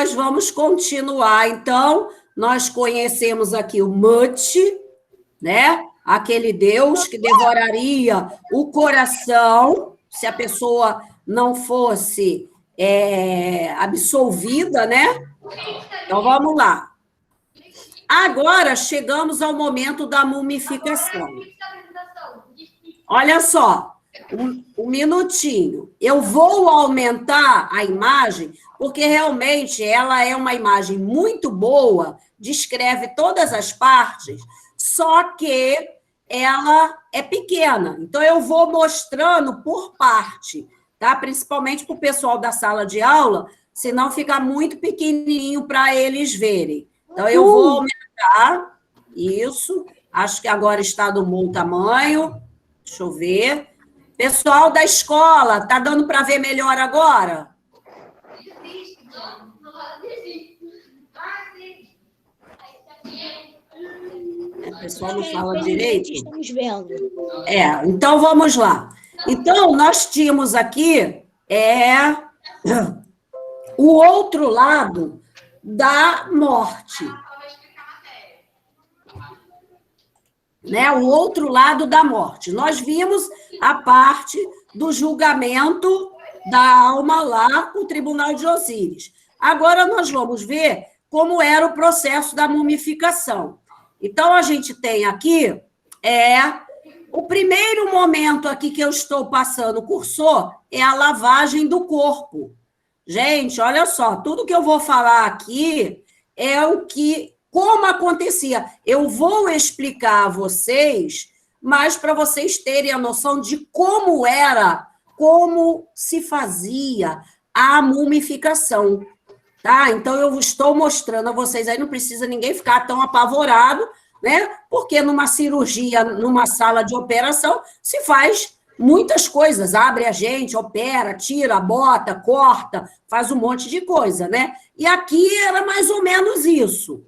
nós vamos continuar. Então, nós conhecemos aqui o Mut, né? Aquele Deus que devoraria o coração, se a pessoa não fosse absolvida, né? Então, vamos lá. Agora, chegamos ao momento da mumificação. Olha só, um minutinho. Eu vou aumentar a imagem, porque realmente ela é uma imagem muito boa, descreve todas as partes, só que ela é pequena. Então, eu vou mostrando por parte, tá? Principalmente para o pessoal da sala de aula, senão fica muito pequenininho para eles verem. Então, eu vou aumentar isso. Acho que agora está do bom tamanho. Deixa eu ver. Pessoal da escola, está dando para ver melhor agora? O pessoal não fala direito? Estamos vendo. Então vamos lá. Então, nós tínhamos aqui o outro lado da morte. Né? O outro lado da morte. Nós vimos a parte do julgamento da alma lá com o Tribunal de Osíris. Agora nós vamos ver como era o processo da mumificação. Então, a gente tem aqui o primeiro momento aqui que eu estou passando o cursor é a lavagem do corpo. Gente, olha só, tudo que eu vou falar aqui é como acontecia. Eu vou explicar a vocês, mas para vocês terem a noção de como era, como se fazia a mumificação, tá? Então, eu estou mostrando a vocês, aí não precisa ninguém ficar tão apavorado, né? Porque numa cirurgia, numa sala de operação, se faz muitas coisas, abre a gente, opera, tira, bota, corta, faz um monte de coisa, né? E aqui era mais ou menos isso.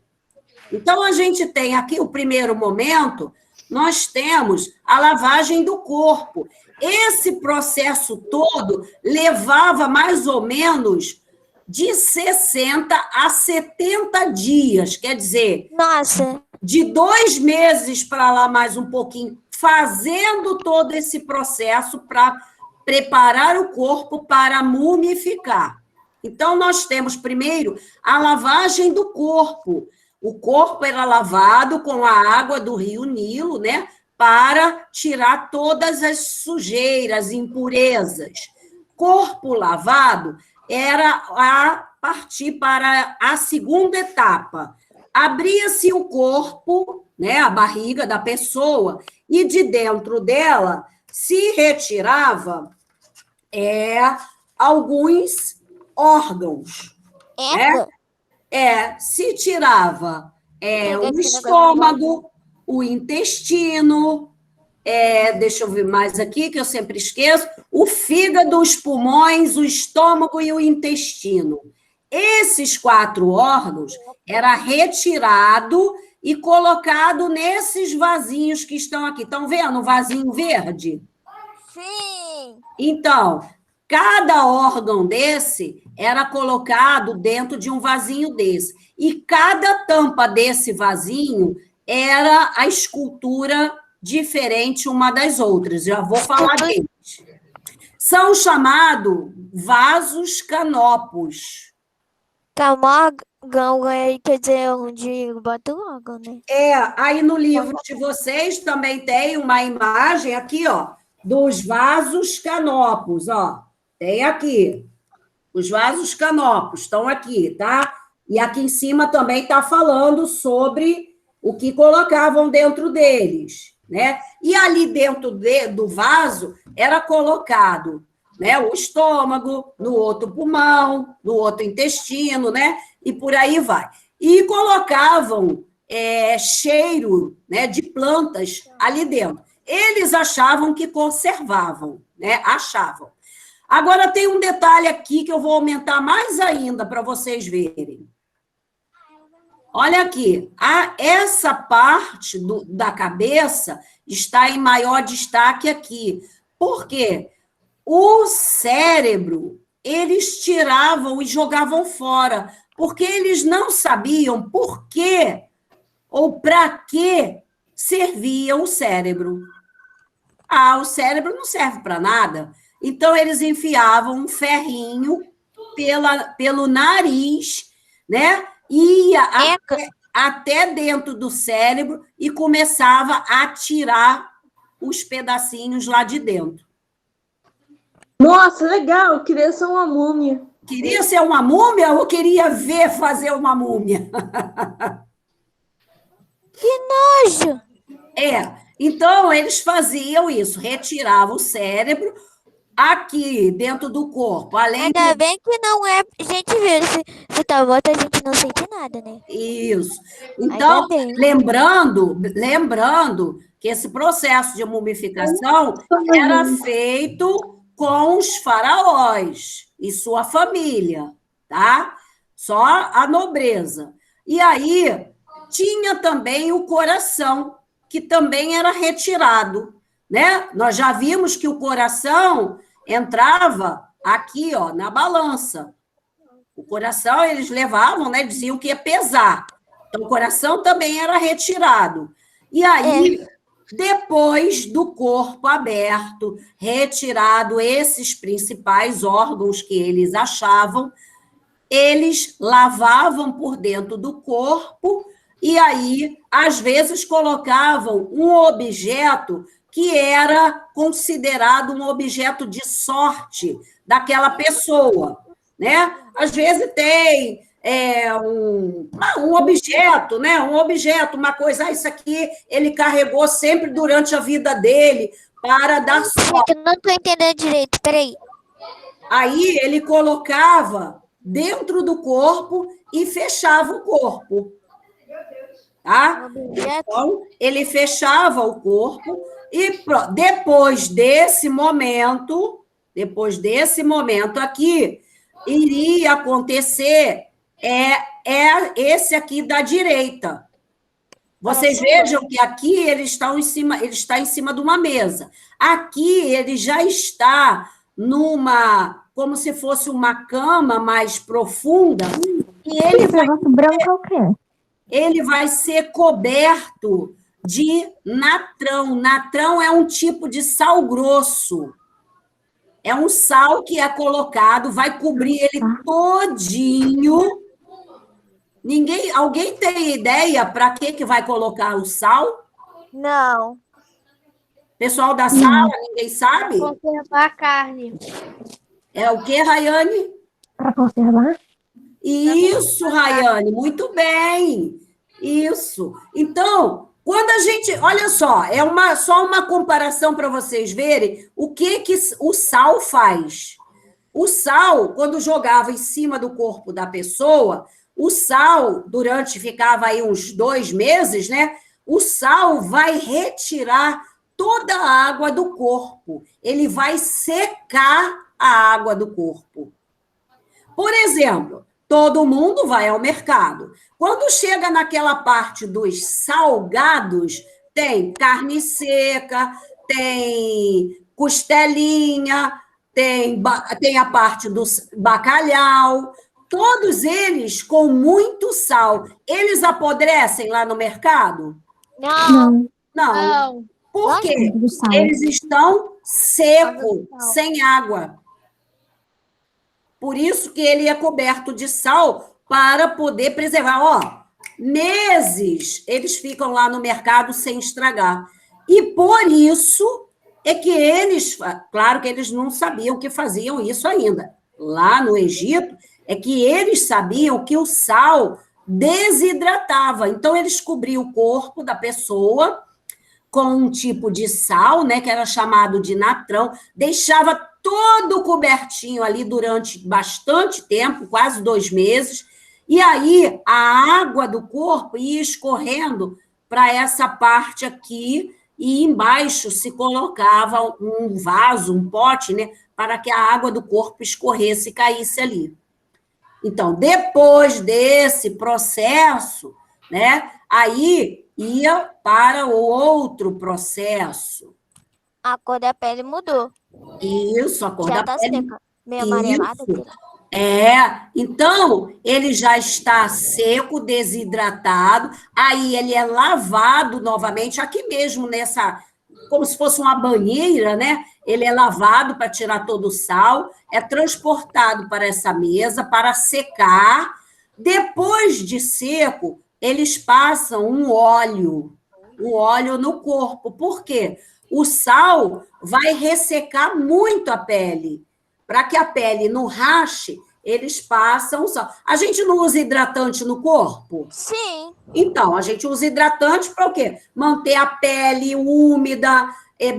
Então, a gente tem aqui o primeiro momento, nós temos a lavagem do corpo. Esse processo todo levava mais ou menos de 60 a 70 dias, quer dizer, Nossa, de 2 meses para lá mais um pouquinho, fazendo todo esse processo para preparar o corpo para mumificar. Então, nós temos primeiro a lavagem do corpo. O corpo era lavado com a água do rio Nilo, né, para tirar todas as sujeiras, impurezas. Corpo lavado era a partir para a segunda etapa. Abria-se o corpo, né, a barriga da pessoa, e de dentro dela se retirava alguns órgãos. Se tirava o estômago, o intestino, deixa eu ver mais aqui, que eu sempre esqueço, o fígado, os pulmões, o estômago e o intestino. Esses 4 órgãos era retirado e colocado nesses vasinhos que estão aqui. Estão vendo o vasinho verde? sim. Então, cada órgão desse era colocado dentro de um vasinho desse. E cada tampa desse vasinho era a escultura diferente uma das outras. Já vou falar deles. São chamados vasos canopos. Camogão, quer dizer, onde bota o órgão, né? Aí no livro de vocês também tem uma imagem aqui, ó, dos vasos canopos, ó. Tem aqui. Os vasos canopos estão aqui, tá? E aqui em cima também está falando sobre o que colocavam dentro deles, né? E ali dentro do vaso era colocado, né, o estômago, no outro pulmão, no outro intestino, né? E por aí vai. E colocavam cheiro, né, de plantas ali dentro. Eles achavam que conservavam, né? Achavam. Agora, tem um detalhe aqui que eu vou aumentar mais ainda para vocês verem. Olha aqui, essa parte da cabeça está em maior destaque aqui. Por quê? O cérebro, eles tiravam e jogavam fora, Porque eles não sabiam por que ou para que servia o cérebro. O cérebro não serve para nada. Então, eles enfiavam um ferrinho pelo nariz, né? Ia até dentro do cérebro e começava a tirar os pedacinhos lá de dentro. Nossa, legal, eu queria ser uma múmia. Queria ser uma múmia ou queria ver fazer uma múmia? Que nojo! Então eles faziam isso, retiravam o cérebro aqui dentro do corpo, além Ainda bem que não é gente viva. Se tá morto, a gente não sente nada, né? Isso. Então, lembrando que esse processo de mumificação era feito com os faraós e sua família, tá? Só a nobreza. E aí tinha também o coração, que também era retirado, né? Nós já vimos que o coração entrava aqui, ó, na balança. O coração eles levavam, né? Diziam que ia pesar. Então, o coração também era retirado. E aí, depois do corpo aberto, retirado esses principais órgãos que eles achavam, eles lavavam por dentro do corpo e aí, às vezes, colocavam um objeto que era considerado um objeto de sorte daquela pessoa, né? Às vezes tem um objeto, né? Um objeto, uma coisa, isso aqui ele carregou sempre durante a vida dele para dar sorte. Eu não estou entendendo direito, peraí. Aí ele colocava dentro do corpo e fechava o corpo. Tá? Então, ele fechava o corpo e depois desse momento aqui, iria acontecer esse aqui da direita. Vocês vejam que aqui ele está em cima de uma mesa. Aqui ele já está como se fosse uma cama mais profunda, e ele vai ser coberto de natrão. Natrão é um tipo de sal grosso. É um sal que é colocado, vai cobrir ele todinho. Alguém tem ideia para que vai colocar o sal? Não. Pessoal da sala, ninguém sabe? Para conservar a carne. É o que, Rayane? Para conservar? Isso, Rayane, muito bem. Isso. Então, quando a gente... Olha só, só uma comparação para vocês verem o que o sal faz. O sal, quando jogava em cima do corpo da pessoa, o sal, ficava aí uns 2 meses, né? O sal vai retirar toda a água do corpo. Ele vai secar a água do corpo. Por exemplo, todo mundo vai ao mercado. Quando chega naquela parte dos salgados, tem carne seca, tem costelinha, tem a parte do bacalhau, todos eles com muito sal. Eles apodrecem lá no mercado? Não. Por quê? Eles estão secos, sem água. Por isso que ele é coberto de sal para poder preservar. Ó, meses eles ficam lá no mercado sem estragar. E por isso é que claro que eles não sabiam que faziam isso ainda. Lá no Egito, é que eles sabiam que o sal desidratava. Então, eles cobriam o corpo da pessoa com um tipo de sal, né, que era chamado de natrão, deixava todo cobertinho ali durante bastante tempo, quase 2 meses, e aí a água do corpo ia escorrendo para essa parte aqui, e embaixo se colocava um vaso, um pote, né, para que a água do corpo escorresse e caísse ali. Então, depois desse processo, né, aí ia para o outro processo. A cor da pele mudou. Isso, a cor da pele. Seca, meio amarelada. Então, ele já está seco, desidratado, aí ele é lavado novamente, aqui mesmo como se fosse uma banheira, né? Ele é lavado para tirar todo o sal, é transportado para essa mesa para secar. Depois de seco, eles passam um óleo no corpo. Por quê? O sal vai ressecar muito a pele. Para que a pele não rache, eles passam o sal. A gente não usa hidratante no corpo? Sim. Então, a gente usa hidratante para o quê? Manter a pele úmida,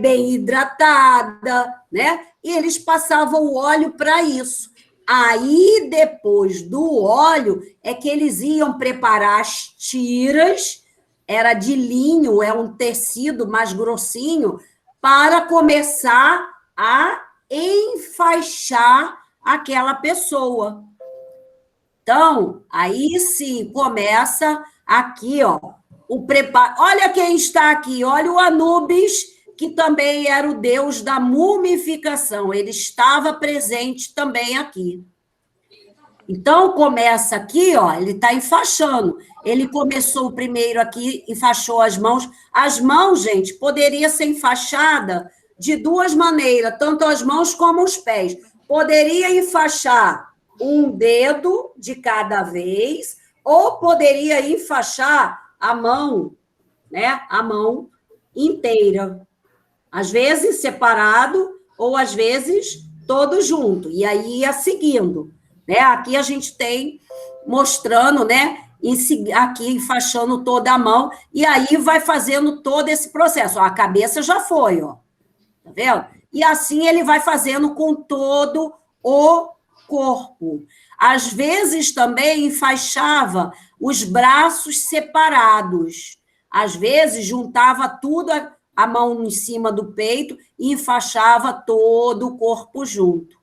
bem hidratada, né? E eles passavam o óleo para isso. Aí, depois do óleo, é que eles iam preparar as tiras, era de linho, é um tecido mais grossinho, para começar a enfaixar aquela pessoa. Então, aí sim, começa aqui, ó, o preparo. Olha quem está aqui, olha o Anubis, que também era o deus da mumificação, ele estava presente também aqui. Então, começa aqui, ó, ele está enfaixando. Ele começou primeiro aqui, enfaixou as mãos. As mãos, gente, poderia ser enfaixada de duas maneiras, tanto as mãos como os pés. Poderia enfaixar um dedo de cada vez, ou poderia enfaixar a mão, né? A mão inteira. Às vezes separado, ou às vezes todo junto. E aí ia seguindo. Né? Aqui a gente tem mostrando, né? Aqui enfaixando toda a mão, e aí vai fazendo todo esse processo. Ó, a cabeça já foi, ó. Tá vendo? E assim ele vai fazendo com todo o corpo. Às vezes também enfaixava os braços separados. Às vezes juntava tudo, a mão em cima do peito, e enfaixava todo o corpo junto.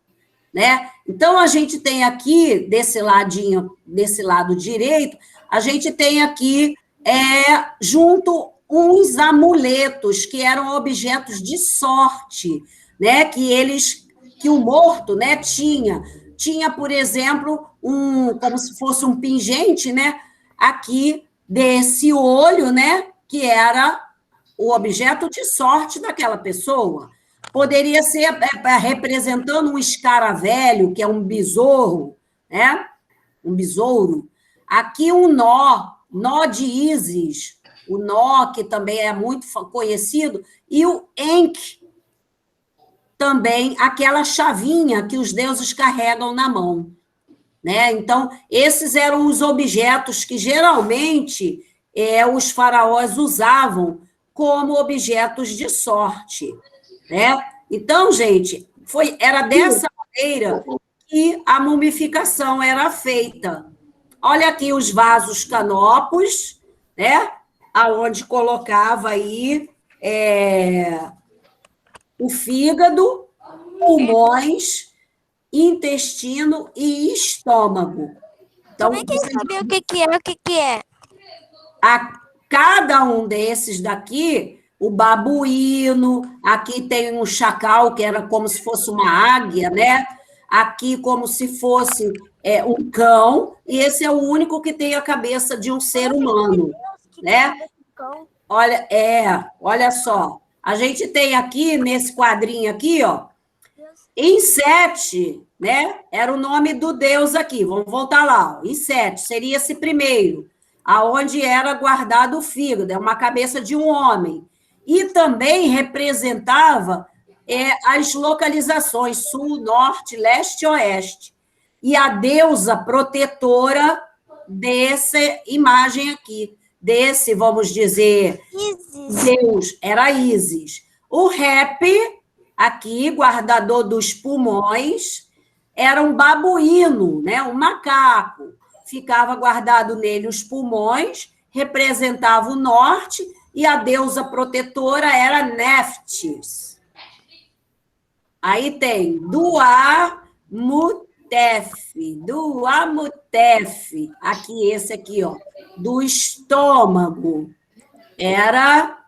Né? Então, a gente tem aqui, desse ladinho, desse lado direito, a gente tem aqui, junto, uns amuletos, que eram objetos de sorte, né? Que o morto, né, tinha, por exemplo, como se fosse um pingente, né, aqui desse olho, né, que era o objeto de sorte daquela pessoa. Poderia ser representando um escaravelho, que é um besouro, né? Um besouro. Aqui um nó de Ísis, o nó, que também é muito conhecido, e o Enki, também aquela chavinha que os deuses carregam na mão. Né? Então, esses eram os objetos que geralmente os faraós usavam como objetos de sorte. Né? Então, gente, era dessa maneira que a mumificação era feita. Olha aqui os vasos canopos, né? Aonde colocava aí o fígado, pulmões, intestino e estômago. Então, como é que sabe o que é? Cada um desses daqui, o babuíno, aqui tem um chacal, que era como se fosse uma águia, né? Aqui como se fosse um cão, e esse é o único que tem a cabeça de um ser humano, né? Olha só, a gente tem aqui, nesse quadrinho aqui, ó, Insete, né? Era o nome do deus aqui, vamos voltar lá, ó. Insete seria esse primeiro, aonde era guardado o fígado, é uma cabeça de um homem. E também representava as localizações sul, norte, leste e oeste. E a deusa protetora dessa imagem aqui, desse, vamos dizer, Isis. Deus, era Ísis. O Rep, aqui, guardador dos pulmões, era um babuíno, né? Um macaco. Ficava guardado nele os pulmões, representava o norte, e a deusa protetora era Neftis. Aí tem Duamutef, aqui, esse aqui, ó, do estômago. Era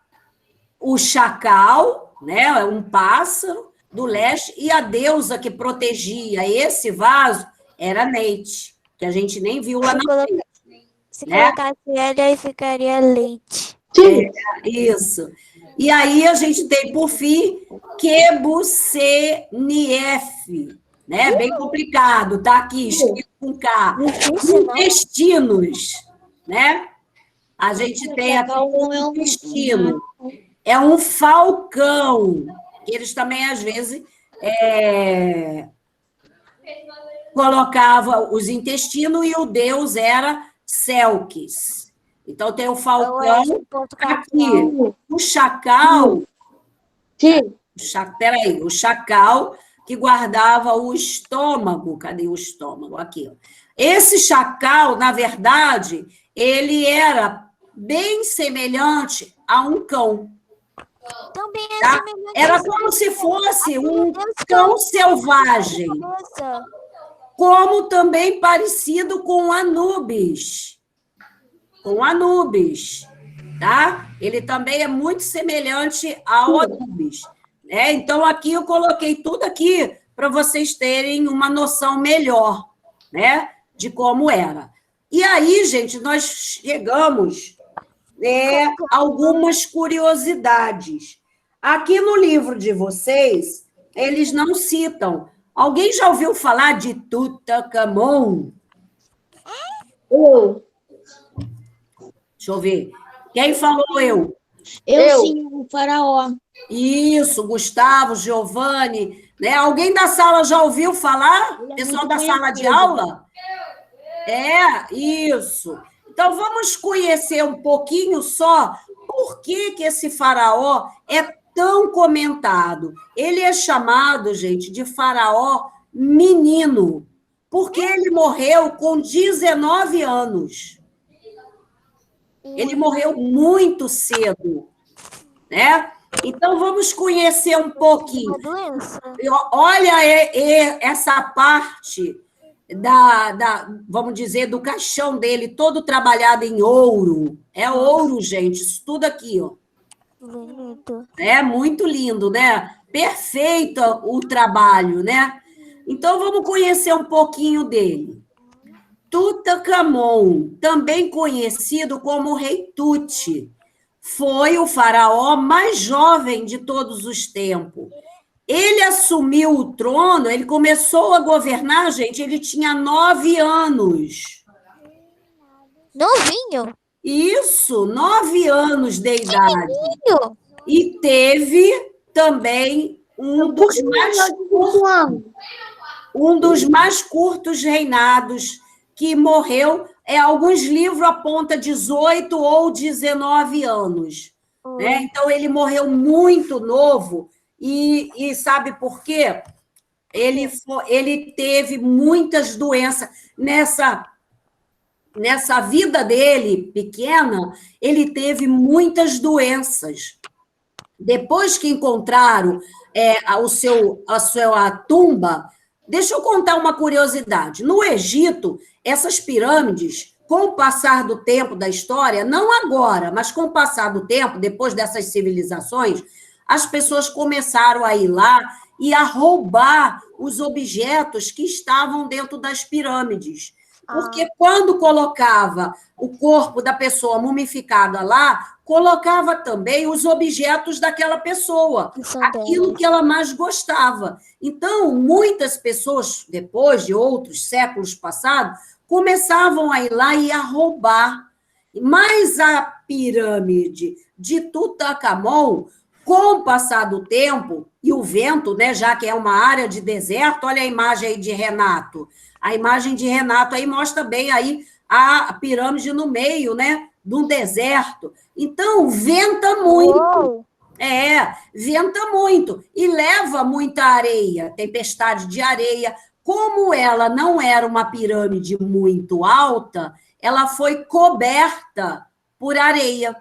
o chacal, né, um pássaro do leste, e a deusa que protegia esse vaso era Neite, que a gente nem viu lá Se, na coloca... frente, Se né? colocasse L, aí ficaria leite. Sim. Isso. E aí a gente tem, por fim, Quebucenief, né? Bem complicado, tá aqui escrito com K. Difícil, não? Intestinos, né? A gente tem aqui o intestino. É um falcão. Eles também, às vezes, colocavam os intestinos e o deus era Selkis. Então, tem o Ou falcão. S, ponto Aqui, capital. o chacal. Sim. Peraí, o chacal que guardava o estômago. Cadê o estômago? Aqui. Ó. Esse chacal, na verdade, ele era bem semelhante a um cão. Também é Tá? semelhante Era a como se fosse Meu um Deus, cão selvagem, cabeça. como também parecido com Anubis. Com Anubis, tá? Ele também é muito semelhante ao Anubis. Né? Então, aqui eu coloquei tudo aqui para vocês terem uma noção melhor, né, de como era. E aí, gente, nós chegamos a algumas curiosidades. Aqui no livro de vocês, eles não citam. Alguém já ouviu falar de Tutankhamon? Eu. Deixa eu ver. Quem falou eu? Eu. Sim, o faraó. Isso, Gustavo, Giovanni, né? Alguém da sala já ouviu falar? Ele é Pessoal muito da sala de conhecido. aula? Isso. Então, vamos conhecer um pouquinho só por que esse faraó é tão comentado. Ele é chamado, gente, de faraó menino, porque ele morreu com 19 anos. Ele morreu muito cedo, né? Então, vamos conhecer um pouquinho. Uma doença. Olha essa parte vamos dizer, do caixão dele, todo trabalhado em ouro. É ouro, gente, isso tudo aqui, ó. Bonito. É muito lindo, né? Perfeito o trabalho, né? Então, vamos conhecer um pouquinho dele. Tutankhamon, também conhecido como Rei Tut, foi o faraó mais jovem de todos os tempos. Ele assumiu o trono, ele começou a governar, gente, ele tinha 9 anos. Novinho. Isso, 9 anos de idade. Novinho. E teve também um dos mais curtos reinados, que morreu, alguns livros apontam 18 ou 19 anos. Né? Então, ele muito novo, e sabe por quê? Ele teve muitas doenças. Nessa vida dele, pequena, ele teve muitas doenças. Depois que encontraram a sua tumba, deixa eu contar uma curiosidade. No Egito, essas pirâmides, com o passar do tempo da história, não agora, mas com o passar do tempo, depois dessas civilizações, as pessoas começaram a ir lá e a roubar os objetos que estavam dentro das pirâmides. Porque quando colocava o corpo da pessoa mumificada lá, colocava também os objetos daquela pessoa, aquilo que ela mais gostava. Então, muitas pessoas, depois de outros séculos passados, começavam a ir lá e a roubar. Mas a pirâmide de Tutankhamon, com o passar do tempo, e o vento, né, já que é uma área de deserto, olha a imagem aí de Renato. A imagem de Renato aí mostra bem aí a pirâmide no meio, né, de um deserto. Então, venta muito. Uou. Venta muito. E leva muita areia, tempestade de areia. Como ela não era uma pirâmide muito alta, ela foi coberta por areia.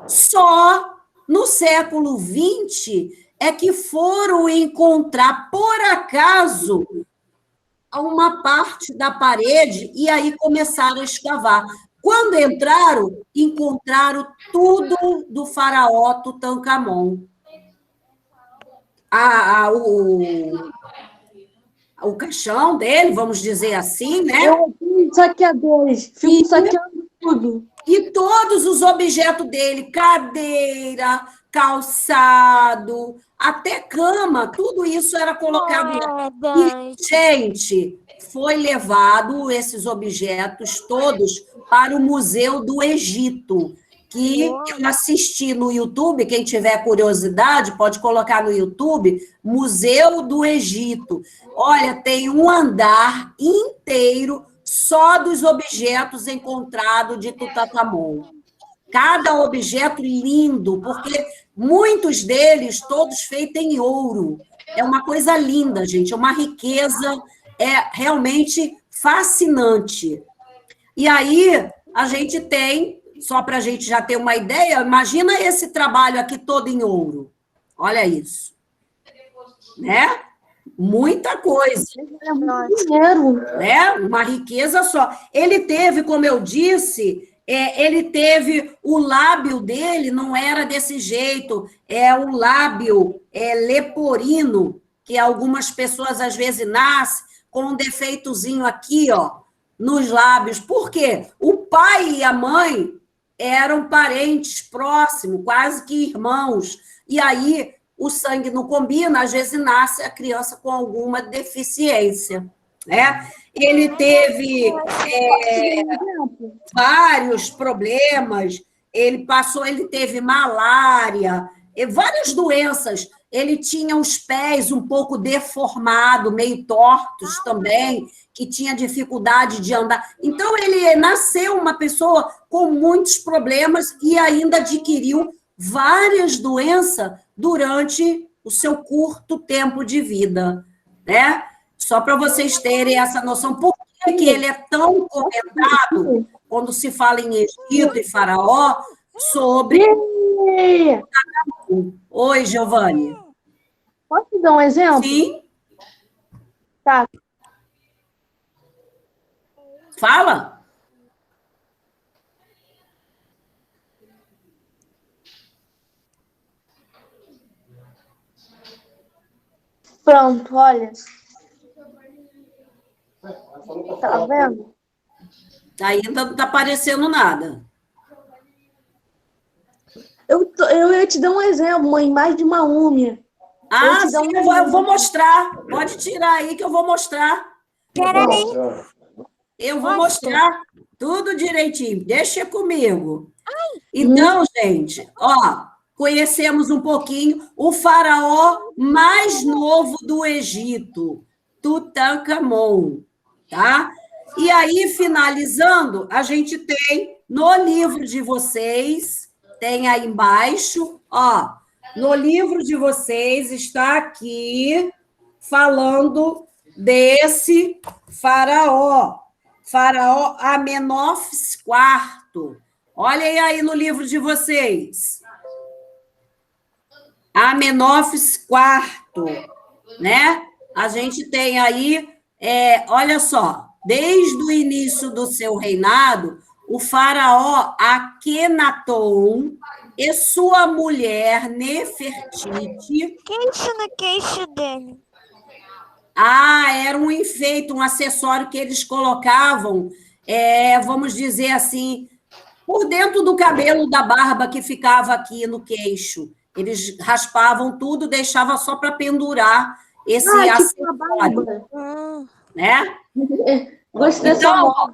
Só no século XX é que foram encontrar, por acaso, uma parte da parede e aí começaram a escavar. Quando encontraram tudo do faraó o caixão dele, vamos dizer assim, né? Eu fui saqueadores, fico saqueando tudo. E todos os objetos dele, cadeira, calçado, até cama, tudo isso era colocado lá. E, Moedas. gente, foi levado esses objetos todos para o Museu do Egito, que eu assisti no YouTube, quem tiver curiosidade, pode colocar no YouTube, Museu do Egito. Olha, tem um andar inteiro só dos objetos encontrados de Tutankhamon. Cada objeto lindo, porque muitos deles, todos feitos em ouro. É uma coisa linda, gente, é uma riqueza, é realmente fascinante. E aí, a gente tem, só para a gente já ter uma ideia, imagina esse trabalho aqui todo em ouro. Olha isso. Né? Muita coisa. É muito dinheiro. Né? Uma riqueza só. Ele teve, como eu disse, ele teve o lábio dele, não era desse jeito, é o lábio leporino, que algumas pessoas às vezes nascem com um defeitozinho aqui, ó, nos lábios. Por quê? O pai e a mãe eram parentes próximos, quase que irmãos. E aí o sangue não combina, às vezes nasce a criança com alguma deficiência, né? Ele teve vários problemas, ele teve malária, várias doenças. Ele tinha os pés um pouco deformados, meio tortos também, que tinha dificuldade de andar. Então, ele nasceu uma pessoa com muitos problemas e ainda adquiriu várias doenças durante o seu curto tempo de vida, né? Só para vocês terem essa noção, por que ele é tão comentado quando se fala em Egito e Faraó sobre... Oi, Giovanni. Posso dar um exemplo? Sim. Tá. Fala. Pronto, olha. Tá vendo? Ainda não está aparecendo nada. Eu ia te dar um exemplo, uma imagem de uma múmia. Ah, sim, eu vou mostrar. Pode tirar aí que eu vou mostrar. Peraí. Eu vou mostrar tudo direitinho. Deixa comigo. Então, gente, ó, conhecemos um pouquinho o faraó mais novo do Egito, Tutankhamon, tá? E aí, finalizando, a gente tem no livro de vocês, tem aí embaixo, ó, no livro de vocês está aqui falando desse faraó Amenófis IV. Olhem aí no livro de vocês. Amenófis IV, né? A gente tem aí, olha só, desde o início do seu reinado, o faraó Akenaton e sua mulher Nefertiti... Que é isso no queixo dele? Ah, era um enfeite, um acessório que eles colocavam, vamos dizer assim, por dentro do cabelo da barba que ficava aqui no queixo. Eles raspavam tudo, deixava só para pendurar esse acessório, né? Gostei dessa moda.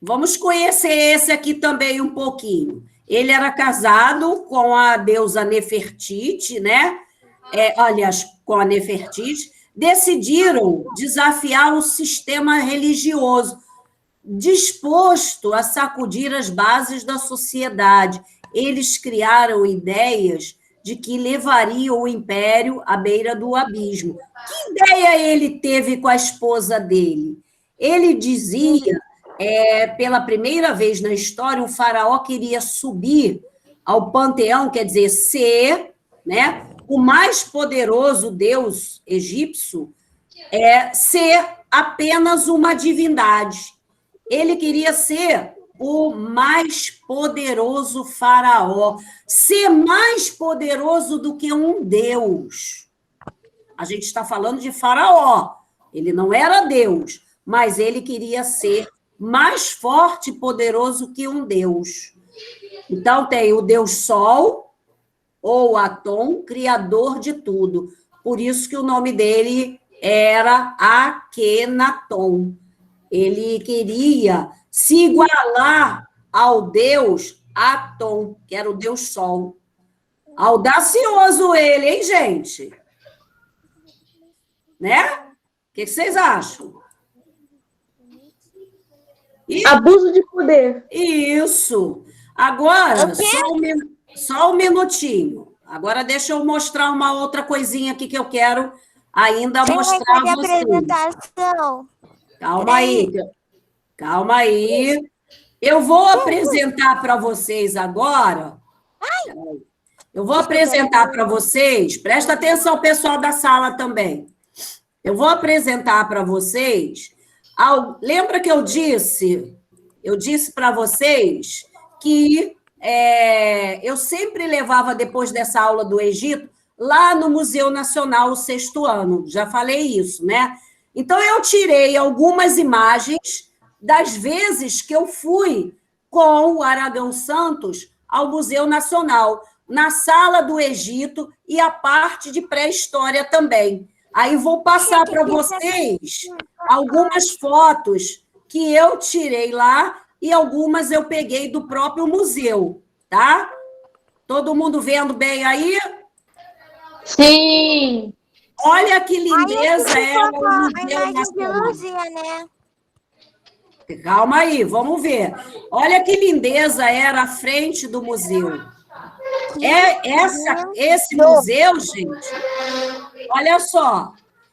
Vamos conhecer esse aqui também um pouquinho. Ele era casado com a deusa Nefertiti, né? Aliás, com a Nefertiti. Decidiram desafiar o sistema religioso, disposto a sacudir as bases da sociedade. Eles criaram ideias de que levariam o império à beira do abismo. Que ideia ele teve com a esposa dele? Ele dizia, pela primeira vez na história, o faraó queria subir ao panteão, quer dizer, ser, né, o mais poderoso deus egípcio, ser apenas uma divindade. Ele queria ser o mais poderoso faraó, ser mais poderoso do que um deus. A gente está falando de faraó, Ele não era Deus, mas ele queria ser mais forte e poderoso que um Deus. Então, tem o Deus Sol, ou Atom, criador de tudo. Por isso que o nome dele era Akhenaton. Ele queria se igualar ao Deus Atom, que era o Deus Sol. Audacioso ele, hein, gente? Né? O que vocês acham? Abuso de poder. Isso. Agora, só um minutinho. Agora, deixa eu mostrar uma outra coisinha aqui que eu quero ainda mostrar a vocês. Apresentação. Calma aí. Eu vou apresentar para vocês agora. Eu vou apresentar para vocês. Presta atenção, pessoal da sala também. Eu vou apresentar para vocês. Lembra que eu disse para vocês que eu sempre levava, depois dessa aula do Egito, lá no Museu Nacional, o 6º ano. Já falei isso, né? Então, eu tirei algumas imagens das vezes que eu fui com o Aragão Santos ao Museu Nacional, na sala do Egito e a parte de pré-história também. Aí vou passar para vocês algumas fotos que eu tirei lá e algumas eu peguei do próprio museu, tá? Todo mundo vendo bem aí? Sim. Olha que lindeza é o Museu Nacional. Nacional. Né? Calma aí, vamos ver. Olha que lindeza era a frente do museu. Esse museu, gente, olha só,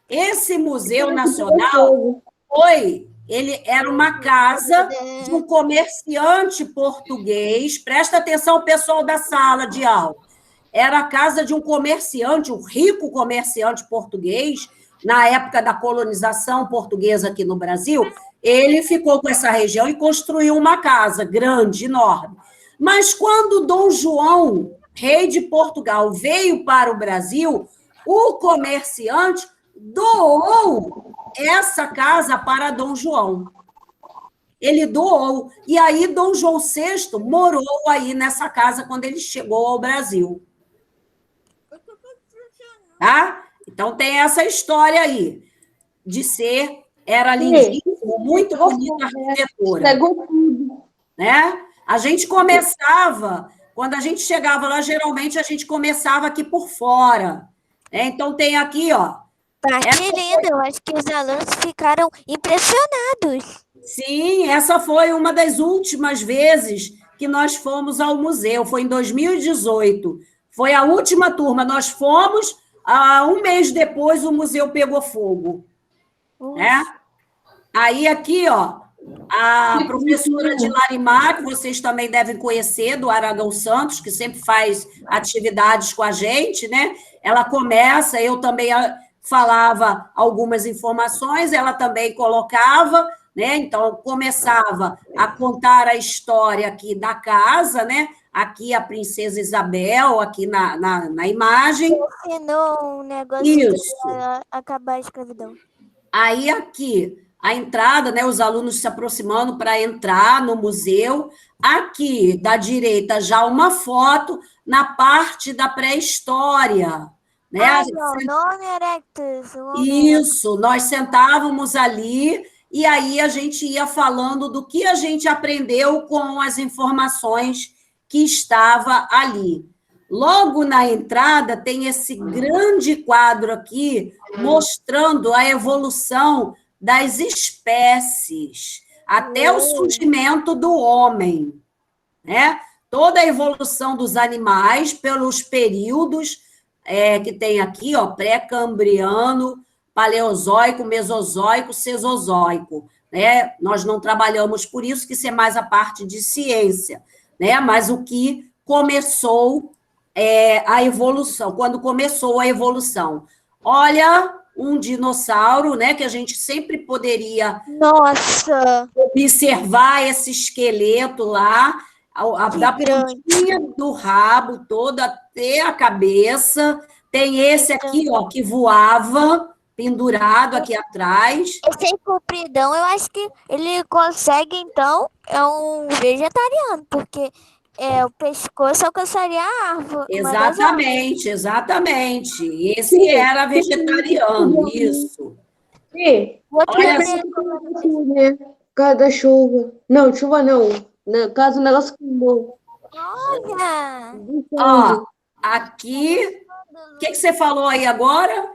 esse Museu Nacional ele era uma casa de um comerciante português. Presta atenção, pessoal da sala de aula. Era a casa de um comerciante, um rico comerciante português, na época da colonização portuguesa aqui no Brasil. Ele ficou com essa região e construiu uma casa grande, enorme. Mas quando Dom João, rei de Portugal, veio para o Brasil, o comerciante doou essa casa para Dom João. Ele doou. E aí Dom João VI morou aí nessa casa quando ele chegou ao Brasil. Tá? Então, tem essa história aí de ser... Era lindíssimo, muito bonita a arquitetura. Né? A gente começava, quando a gente chegava lá, geralmente a gente começava aqui por fora. Né? Então, tem aqui, ó. Parte linda, eu acho que os alunos ficaram impressionados. Sim, essa foi uma das últimas vezes que nós fomos ao museu, foi em 2018. Foi a última turma, nós fomos, um mês depois o museu pegou fogo. Né? Aí aqui, ó, a professora de Larimar, que vocês também devem conhecer, do Aragão Santos, que sempre faz atividades com a gente, né? Ela começa, eu também falava algumas informações, ela também colocava, né? Então, começava a contar a história aqui da casa, né? Aqui a Princesa Isabel, aqui na imagem. Ensinou um negócio para acabar a escravidão. Aí, aqui, a entrada, né, os alunos se aproximando para entrar no museu. Aqui, da direita, já uma foto na parte da pré-história. Né? Nome Erectus. Isso, nós sentávamos ali e aí a gente ia falando do que a gente aprendeu com as informações que estava ali. Logo na entrada, tem esse grande quadro aqui, mostrando a evolução das espécies, até o surgimento do homem. Né? Toda a evolução dos animais pelos períodos que tem aqui, ó, pré-cambriano, paleozoico, mesozoico, cesozoico. Né? Nós não trabalhamos por isso, que isso é mais a parte de ciência. Né? Mas o que começou... a evolução, quando começou a evolução. Olha, um dinossauro, né, que a gente sempre poderia observar esse esqueleto lá, da pontinha do rabo todo até a cabeça. Tem esse aqui, ó, que voava, pendurado aqui atrás. Esse aí compridão, eu acho que ele consegue, então, é um vegetariano, porque o pescoço alcançaria a árvore, uma das árvores. Exatamente. Esse era vegetariano, isso. Sim. O outro Olha também Assim, né? Por causa da chuva. Não, chuva não. No caso, o negócio queimou. Olha! Ó, aqui, o que você falou aí agora?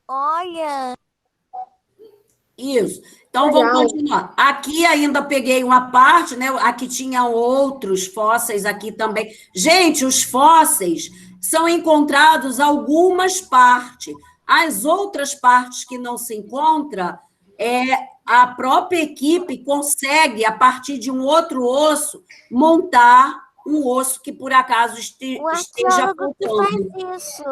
Olha! Isso. Então, vamos continuar. Aqui ainda peguei uma parte, né? Aqui tinham outros fósseis aqui também. Gente, os fósseis são encontrados algumas partes. As outras partes que não se encontra, a própria equipe consegue, a partir de um outro osso, montar um osso que, por acaso, O esteja arqueólogo que faltando, faz isso.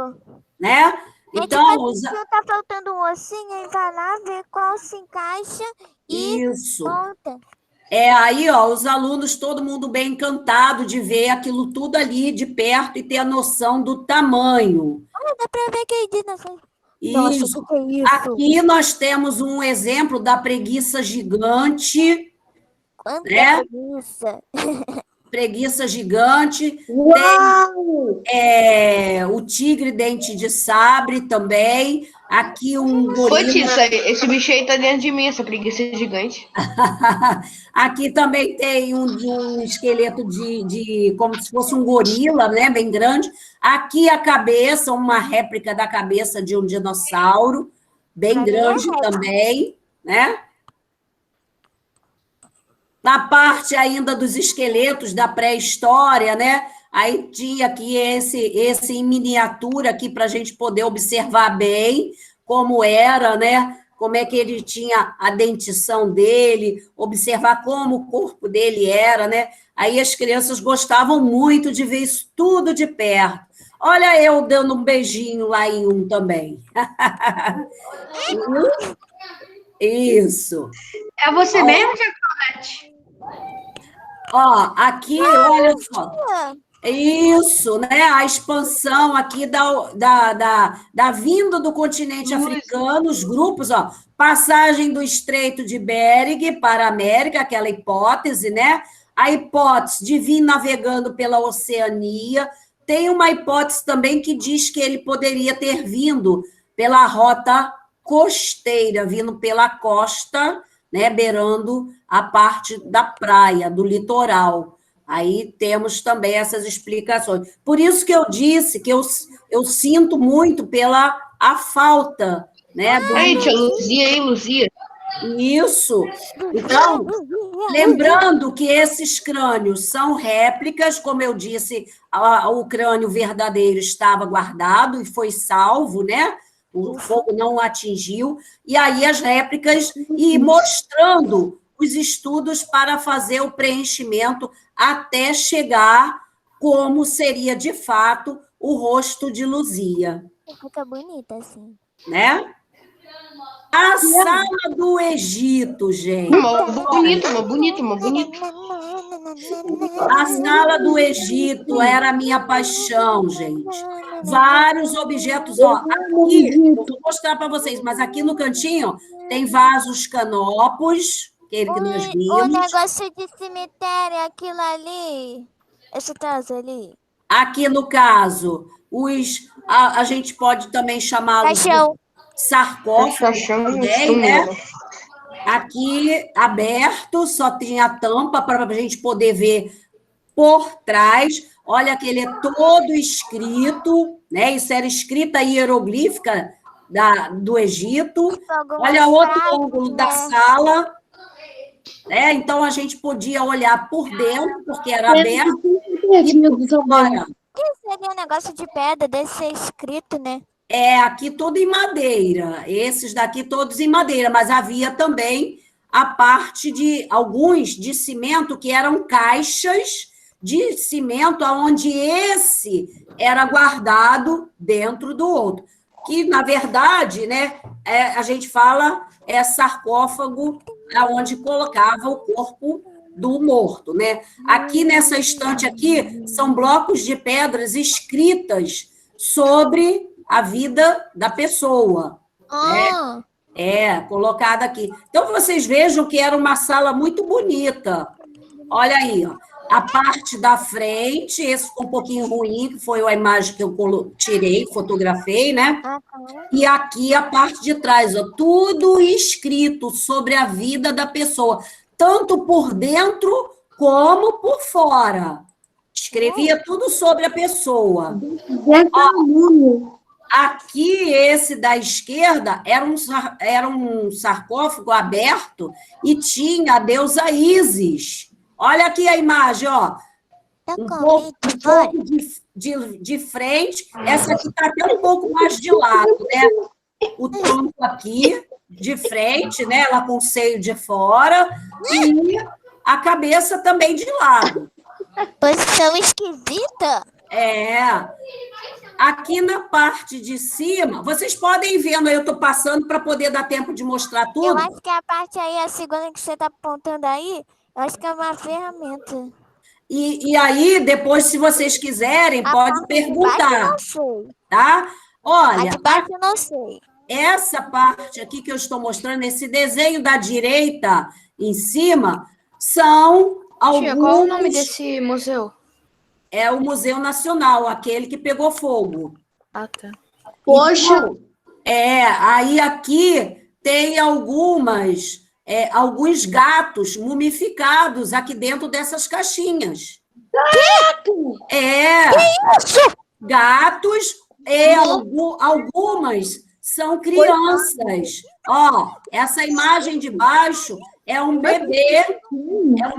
né? Gente, Então, mas se tá faltando um ossinho, ele vai lá ver qual se encaixa e isso. monta. Aí, ó, os alunos, todo mundo bem encantado de ver aquilo tudo ali de perto e ter a noção do tamanho. Olha, dá pra ver que é dinossauro. Nossa, Isso. o que é isso? Aqui nós temos um exemplo da preguiça gigante, Quanta né? preguiça. Preguiça gigante. Uau! O tigre dente de sabre também. Aqui um Ô, gorila. Tissa, esse bicho aí tá dentro de mim, essa preguiça gigante. Aqui também tem um esqueleto como se fosse um gorila, né? Bem grande. Aqui a cabeça, uma réplica da cabeça de um dinossauro, bem Pra mim é grande Rex. também, né? Na parte ainda dos esqueletos da pré-história, né? Aí tinha aqui esse em miniatura aqui para a gente poder observar bem como era, né? Como é que ele tinha a dentição dele, observar como o corpo dele era, né? Aí as crianças gostavam muito de ver isso tudo de perto. Olha eu dando um beijinho lá em um também. Isso. É você mesmo, Jacobete? Ó, aqui, olha só. Ah, Isso, né? A expansão aqui da vinda do continente africano, os grupos, ó, passagem do Estreito de Bering para a América, aquela hipótese, né? A hipótese de vir navegando pela Oceania. Tem uma hipótese também que diz que ele poderia ter vindo pela rota costeira, vindo pela costa, né? Beirando a parte da praia, do litoral. Aí temos também essas explicações. Por isso que eu disse que eu sinto muito pela a falta, né? Aí, tia Luzia, hein, Luzia? Isso. Então, lembrando que esses crânios são réplicas, como eu disse, o crânio verdadeiro estava guardado e foi salvo, né? O fogo não o atingiu. E aí as réplicas, e mostrando os estudos para fazer o preenchimento até chegar como seria, de fato, o rosto de Luzia. fica bonita assim. Né? A sala do Egito, gente. Bonito. A sala do Egito era a minha paixão, gente. Vários objetos, ó. Aqui, eu vou mostrar para vocês, mas aqui no cantinho tem vasos canopos, aquele que nós O vimos. negócio de cemitério, aquilo ali. Esse traço ali. Aqui, no caso, a gente pode também chamá-los de Caixão. sarcófagos também, né? Aqui, aberto, só tinha a tampa para a gente poder ver por trás. Olha que ele é todo escrito, né? Isso era escrita hieroglífica do Egito. Olha outro ângulo da sala. Então, a gente podia olhar por dentro, porque era aberto. Que seria um negócio de pedra, deve ser escrito, né? Aqui tudo em madeira. Esses daqui todos em madeira, mas havia também a parte de alguns de cimento que eram caixas de cimento, onde esse era guardado dentro do outro. Que, na verdade, né, a gente fala sarcófago, onde colocava o corpo do morto, né? Aqui nessa estante aqui são blocos de pedras escritas sobre a vida da pessoa. Ah, Colocada aqui. Então, vocês vejam que era uma sala muito bonita. Olha aí, ó. A parte da frente, esse ficou um pouquinho ruim, que foi a imagem que eu tirei, fotografei, né? tá. E aqui a parte de trás, ó, tudo escrito sobre a vida da pessoa, tanto por dentro como por fora. Escrevia tudo sobre a pessoa. Aqui, esse da esquerda, era um sarcófago aberto e tinha a deusa Ísis. Olha aqui a imagem, ó. Um pouco de frente. Essa aqui está até um pouco mais de lado, né? O tronco aqui, de frente, né? Ela com o seio de fora. E a cabeça também de lado. Posição esquisita. Aqui na parte de cima, vocês podem ir vendo, eu estou passando para poder dar tempo de mostrar tudo. Eu acho que a parte aí, a segunda que você está apontando aí, eu acho que é uma ferramenta. E aí, depois, se vocês quiserem, pode perguntar. Eu não sei. Tá? Olha, A de baixo eu não sei. essa parte aqui que eu estou mostrando, esse desenho da direita em cima, são alguns... Tia, qual o nome desse museu? É o Museu Nacional, aquele que pegou fogo. Ah, tá. Poxa! Então, aí aqui tem alguns gatos mumificados aqui dentro dessas caixinhas. Gato! Gatos e algumas são crianças. Ó, essa imagem de baixo é um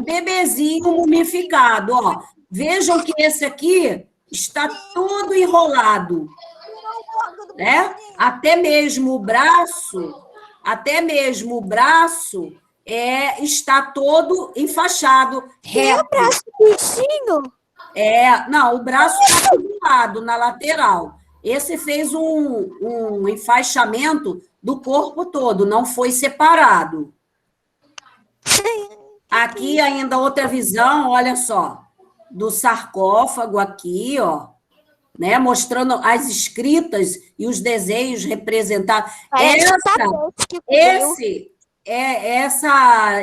bebezinho mumificado, ó. Vejam que esse aqui está todo enrolado, né? Até mesmo o braço está todo enfaixado. E o braço do bichinho? Não, o braço está do lado, na lateral. Esse fez um enfaixamento do corpo todo, não foi separado. Aqui ainda outra visão, olha só, do sarcófago aqui, ó, né, mostrando as escritas e os desenhos representados.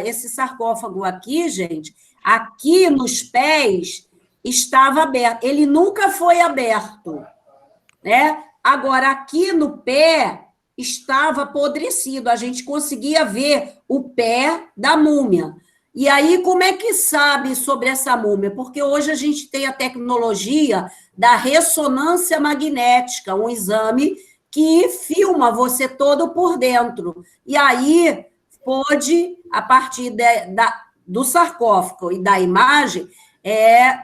Esse sarcófago aqui, gente, aqui nos pés estava aberto. Ele nunca foi aberto, né? Agora, aqui no pé estava apodrecido. A gente conseguia ver o pé da múmia. E aí, como é que sabe sobre essa múmia? Porque hoje a gente tem a tecnologia da ressonância magnética, um exame que filma você todo por dentro. E aí, pode, a partir do sarcófago e da imagem,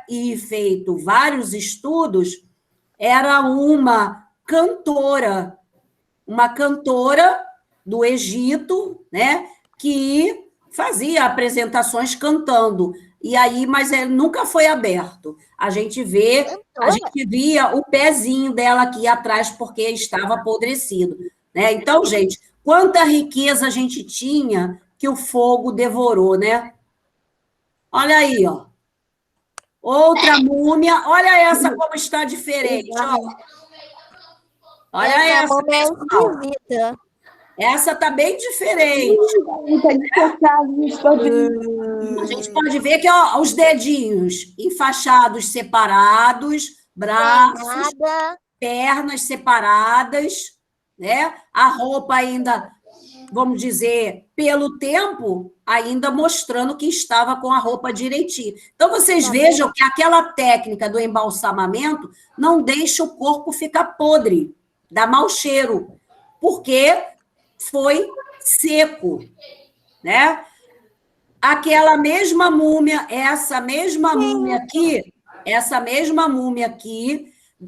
e feito vários estudos, era uma cantora do Egito, né, que fazia apresentações cantando. E aí, mas ele nunca foi aberto. A gente via o pezinho dela aqui atrás, porque estava apodrecido, né? Então, gente, quanta riqueza a gente tinha que o fogo devorou, né? Olha aí, ó. Outra múmia. Olha essa como está diferente, ó. Olha essa. Essa está bem diferente. A gente pode ver que, ó, os dedinhos enfaixados separados, braços, pernas separadas, né? A roupa ainda, vamos dizer, pelo tempo, ainda mostrando que estava com a roupa direitinho. Então, vocês vejam que aquela técnica do embalsamamento não deixa o corpo ficar podre, dá mau cheiro, porque foi seco, né? Aquela mesma múmia, essa mesma múmia aqui,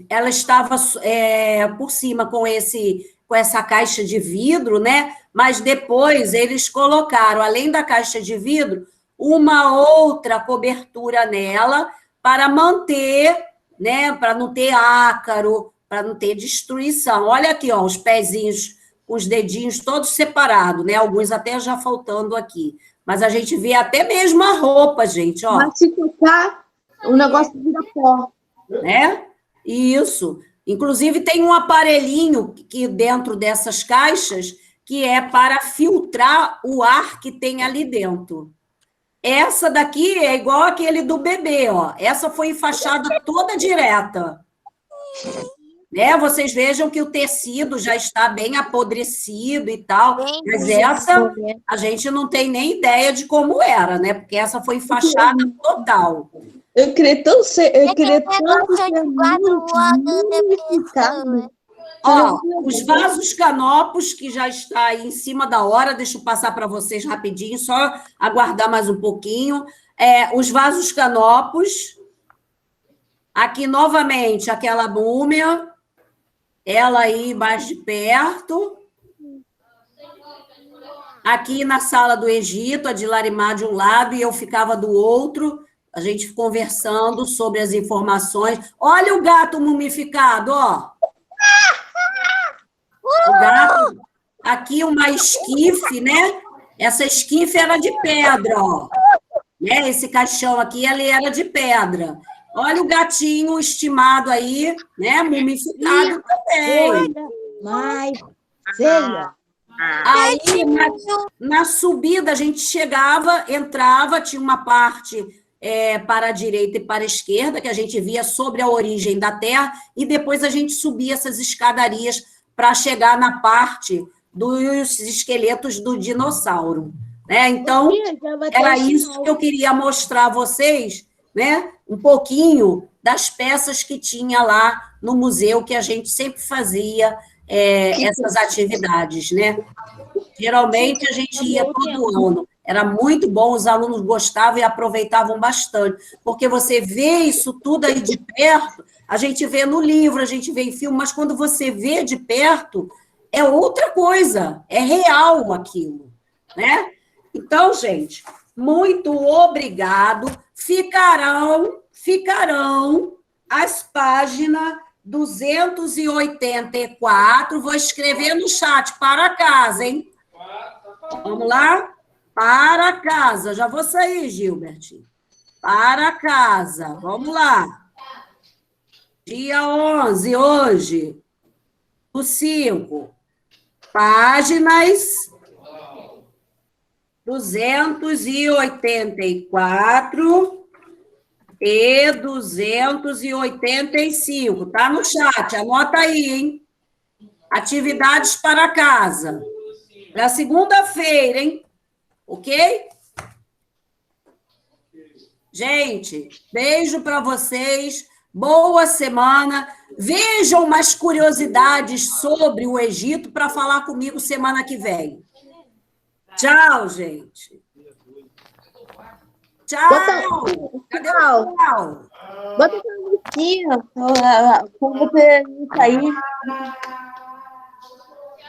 ela estava por cima com essa caixa de vidro, né? Mas depois eles colocaram, além da caixa de vidro, uma outra cobertura nela para manter, né? Para não ter ácaro, para não ter destruição. Olha aqui, ó, os pezinhos, os dedinhos todos separados, né? Alguns até já faltando aqui. Mas a gente vê até mesmo a roupa, gente, ó. Mas se tocar, o negócio vira pó. Né? Isso. Inclusive, tem um aparelhinho que dentro dessas caixas que é para filtrar o ar que tem ali dentro. Essa daqui é igual aquele do bebê, ó. Essa foi enfaixada toda direta. Né? Vocês vejam que o tecido já está bem apodrecido e tal, mas essa a gente não tem nem ideia de como era, né? Porque essa foi enfaixada total. Eu queria tanto ser, eu queria tanto ser Ó, os vasos canopos, que já está aí em cima da hora, deixa eu passar para vocês rapidinho, só aguardar mais um pouquinho. Os vasos canopos, aqui novamente aquela múmia, ela aí mais de perto. Aqui na sala do Egito, a de Larimar de um lado e eu ficava do outro, a gente conversando sobre as informações. Olha o gato mumificado, ó. O gato, aqui uma esquife, né? Essa esquife era de pedra, ó. Né? Esse caixão aqui, ele era de pedra. Olha o gatinho estimado aí, né? Mumificado também. Mas, feia. Aí, na subida, a gente chegava, entrava, tinha uma parte para a direita e para a esquerda, que a gente via sobre a origem da Terra, e depois a gente subia essas escadarias para chegar na parte dos esqueletos do dinossauro. Né? Então, era isso que eu queria mostrar a vocês, né? Um pouquinho das peças que tinha lá no museu, que a gente sempre fazia essas atividades, né? Geralmente, a gente ia todo ano. Era muito bom, os alunos gostavam e aproveitavam bastante, porque você vê isso tudo aí de perto, a gente vê no livro, a gente vê em filme, mas quando você vê de perto, é outra coisa, é real aquilo, né? Então, gente, muito obrigado. Ficarão as páginas 284, vou escrever no chat, para casa, hein? Vamos lá? Para casa. Já vou sair, Gilbert. Para casa. Vamos lá. Dia 11, hoje. O 5. Páginas 284 e 285. Tá no chat. Anota aí, hein? Atividades para casa. Para segunda-feira, hein? Ok? Gente, beijo para vocês, boa semana. Vejam mais curiosidades sobre o Egito para falar comigo semana que vem. Tchau, gente. Tchau. Cadê o tchau? Bota a musiquinha, quando você sair.